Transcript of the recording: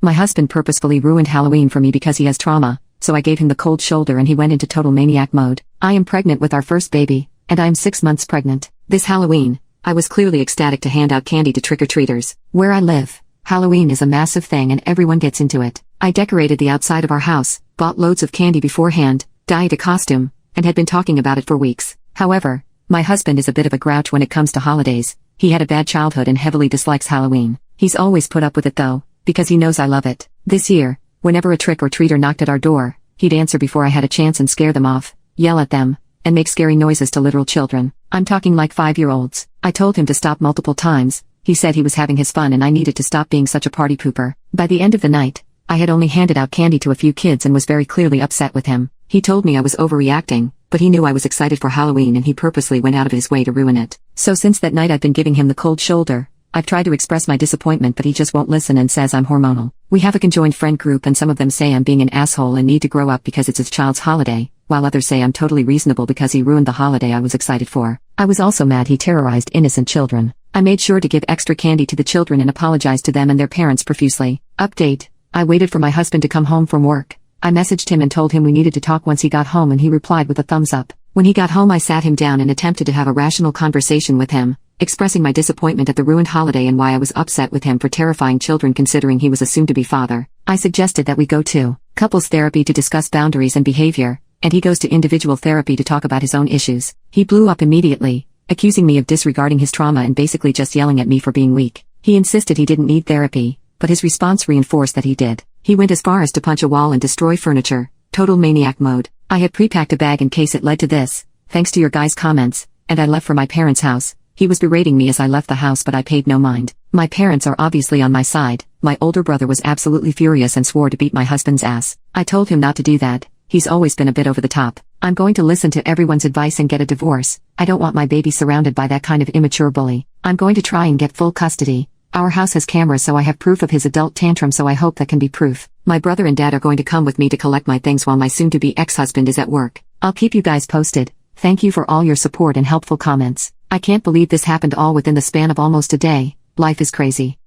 My husband purposefully ruined Halloween for me because he has trauma, so I gave him the cold shoulder and he went into total maniac mode. I am pregnant with our first baby, and I am 6 months pregnant. This Halloween, I was clearly ecstatic to hand out candy to trick-or-treaters. Where I live, Halloween is a massive thing and everyone gets into it. I decorated the outside of our house, bought loads of candy beforehand, dyed a costume, and had been talking about it for weeks. However, my husband is a bit of a grouch when it comes to holidays. He had a bad childhood and heavily dislikes Halloween. He's always put up with it though, because he knows I love it. This year, whenever a trick-or-treater knocked at our door, he'd answer before I had a chance and scare them off, yell at them, and make scary noises to literal children. I'm talking like 5-year-olds. I told him to stop multiple times. He said he was having his fun and I needed to stop being such a party pooper. By the end of the night, I had only handed out candy to a few kids and was very clearly upset with him. He told me I was overreacting, but he knew I was excited for Halloween and he purposely went out of his way to ruin it. So since that night I've been giving him the cold shoulder. I've tried to express my disappointment but he just won't listen and says I'm hormonal. We have a conjoined friend group and some of them say I'm being an asshole and need to grow up because it's his child's holiday, while others say I'm totally reasonable because he ruined the holiday I was excited for. I was also mad he terrorized innocent children. I made sure to give extra candy to the children and apologized to them and their parents profusely. Update: I waited for my husband to come home from work. I messaged him and told him we needed to talk once he got home and he replied with a thumbs up. When he got home I sat him down and attempted to have a rational conversation with him, expressing my disappointment at the ruined holiday and why I was upset with him for terrifying children considering he was a soon-to-be father. I suggested that we go to couples therapy to discuss boundaries and behavior, and he goes to individual therapy to talk about his own issues. He blew up immediately, accusing me of disregarding his trauma and basically just yelling at me for being weak. He insisted he didn't need therapy, but his response reinforced that he did. He went as far as to punch a wall and destroy furniture. Total maniac mode. I had pre-packed a bag in case it led to this, thanks to your guys' comments, and I left for my parents' house. He was berating me as I left the house but I paid no mind. My parents are obviously on my side. My older brother was absolutely furious and swore to beat my husband's ass. I told him not to do that. He's always been a bit over the top. I'm going to listen to everyone's advice and get a divorce. I don't want my baby surrounded by that kind of immature bully. I'm going to try and get full custody. Our house has cameras so I have proof of his adult tantrum so I hope that can be proof. My brother and dad are going to come with me to collect my things while my soon-to-be ex-husband is at work. I'll keep you guys posted. Thank you for all your support and helpful comments. I can't believe this happened all within the span of almost a day. Life is crazy.